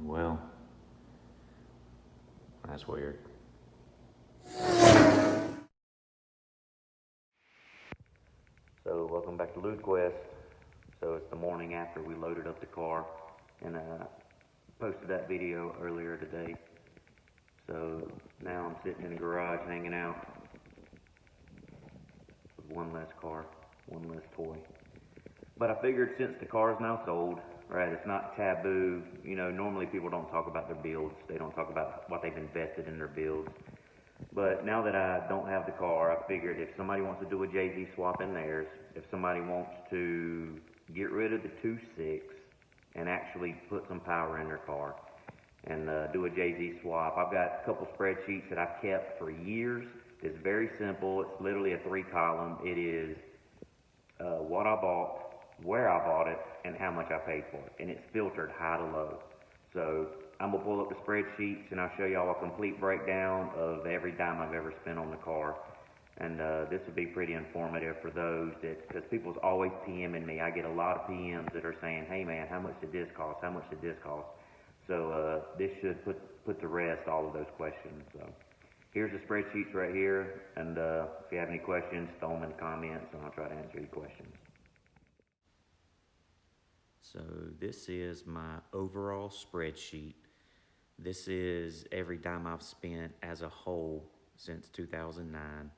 Well, that's weird. So welcome back to CONQUEST. So it's the morning after we loaded up the car, and posted that video earlier today. So now I'm sitting in the garage hanging out with one less car, one less toy. But I figured since the car is now sold, right, it's not taboo. You know, normally people don't talk about their builds. They don't talk about what they've invested in their builds. But now that I don't have the car, I figured if somebody wants to do a Jay-Z swap in theirs, if somebody wants to get rid of the 2.6 and actually put some power in their car and do a Jay-Z swap, I've got a couple spreadsheets that I've kept for years. It's very simple. It's literally a 3-column. It is what I bought, where I bought it, and how much I paid for it. And it's filtered high to low. So I'm going to pull up the spreadsheets and I'll show y'all a complete breakdown of every dime I've ever spent on the car. And this will be pretty informative for those that, because people's always PMing me. I get a lot of PMs that are saying, hey man, how much did this cost? How much did this cost? So this should put to rest all of those questions. So here's the spreadsheets right here. And if you have any questions, throw them in the comments and I'll try to answer your questions. So this is my overall spreadsheet. This is every dime I've spent as a whole since 2009.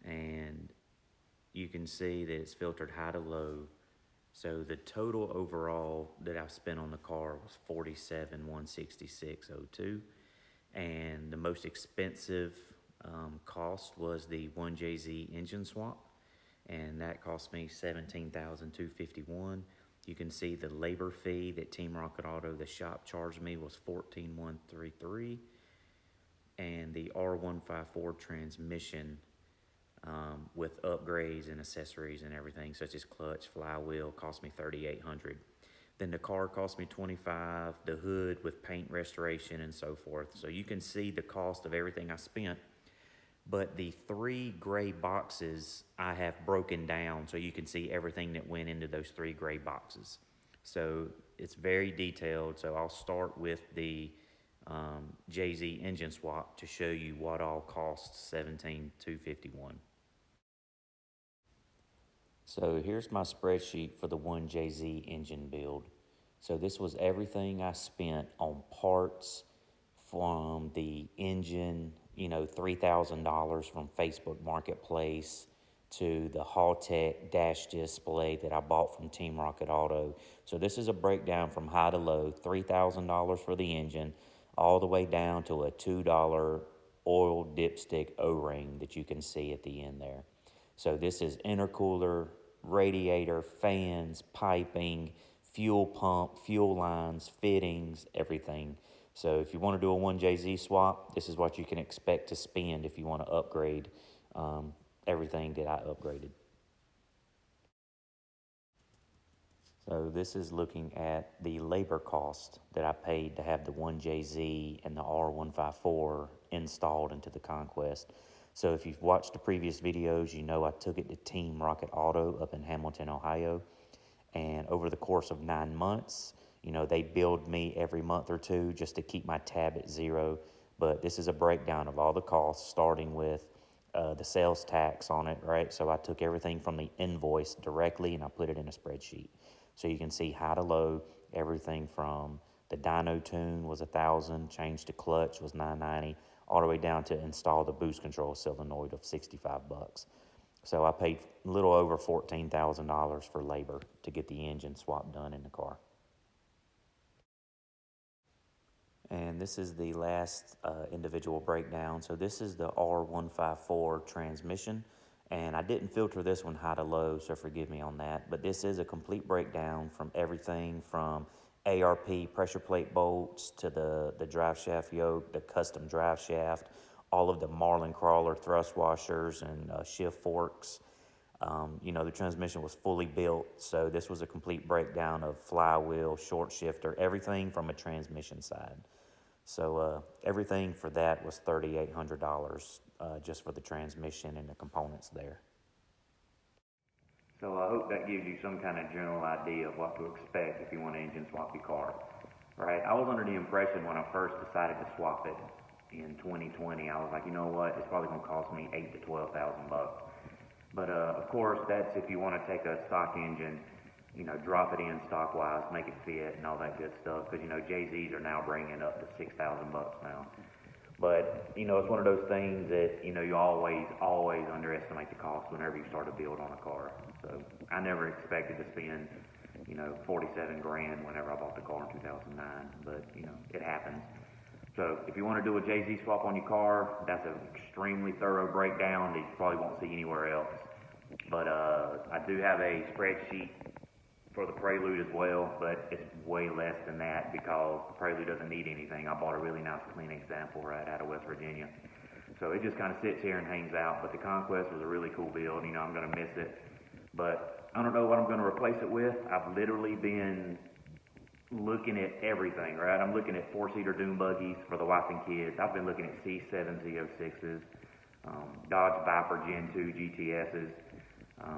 And you can see that it's filtered high to low. So the total overall that I've spent on the car was $47,166.02. And the most expensive cost was the 1JZ engine swap. And that cost me $17,251. You can see the labor fee that Team Rocket Auto, the shop, charged me was $14,133, and the R154 transmission with upgrades and accessories and everything, such as clutch, flywheel, cost me $3,800. Then the car cost me $25,000, the hood with paint restoration and so forth. So you can see the cost of everything I spent. But the 3 gray boxes I have broken down so you can see everything that went into those 3 gray boxes. So it's very detailed. So I'll start with the Jay-Z engine swap to show you what all costs $17,251. So here's my spreadsheet for the 1JZ engine build. So this was everything I spent on parts from the engine, you know, $3,000 from Facebook Marketplace to the Haltech dash display that I bought from Team Rocket Auto. So this is a breakdown from high to low, $3,000 for the engine, all the way down to a $2 oil dipstick O-ring that you can see at the end there. So this is intercooler, radiator, fans, piping, fuel pump, fuel lines, fittings, everything. So if you want to do a 1JZ swap, this is what you can expect to spend if you want to upgrade everything that I upgraded. So this is looking at the labor cost that I paid to have the 1JZ and the R154 installed into the CONQUEST. So if you've watched the previous videos, you know I took it to Team Rocket Auto up in Hamilton, Ohio. And over the course of 9 months, you know, they billed me every month or two just to keep my tab at zero. But this is a breakdown of all the costs, starting with the sales tax on it, right? So I took everything from the invoice directly and I put it in a spreadsheet. So you can see high to low, everything from the dyno tune was $1,000, change to clutch was $990, all the way down to install the boost control solenoid of $65. So I paid a little over $14,000 for labor to get the engine swap done in the car. And this is the last individual breakdown. So this is the R154 transmission. And I didn't filter this one high to low, so forgive me on that. But this is a complete breakdown from everything from ARP pressure plate bolts to the drive shaft yoke, the custom drive shaft, all of the Marlin crawler thrust washers and shift forks. You know, the transmission was fully built, so this was a complete breakdown of flywheel, short shifter, everything from a transmission side. So everything for that was $3,800 just for the transmission and the components there. So I hope that gives you some kind of general idea of what to expect if you want to engine swap your car. right? I was under the impression when I first decided to swap it in 2020, I was like, you know what, it's probably going to cost me $8,000 to $12,000. But of course, that's if you want to take a stock engine, you know, drop it in stock wise, make it fit, and all that good stuff. Because you know, JZs are now bringing up to $6,000 now. But you know, it's one of those things that you know you always underestimate the cost whenever you start a build on a car. So I never expected to spend, you know, 47 grand whenever I bought the car in 2009. But you know, it happens. So if you want to do a JZ swap on your car, that's an extremely thorough breakdown that you probably won't see anywhere else. But I do have a spreadsheet for the Prelude as well, but it's way less than that because the Prelude doesn't need anything. I bought a really nice clean example right out of West Virginia. So it just kind of sits here and hangs out. But the Conquest was a really cool build. You know, I'm going to miss it. But I don't know what I'm going to replace it with. I've literally been looking at everything, right? I'm looking at four-seater dune buggies for the wife and kids. I've been looking at C7 Z06s, Dodge Viper Gen 2 GTSs.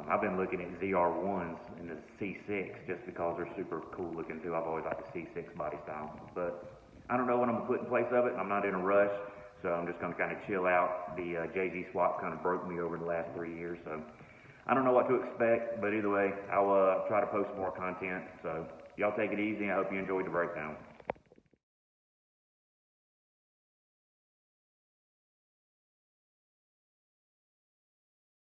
I've been looking at ZR1s in the C6 just because they're super cool looking too. I've always liked the C6 body style. But I don't know what I'm going to put in place of it. I'm not in a rush, so I'm just going to kind of chill out. The JZ swap kind of broke me over the last 3 years, so I don't know what to expect. But either way, I'll try to post more content. So y'all take it easy. I hope you enjoyed the breakdown.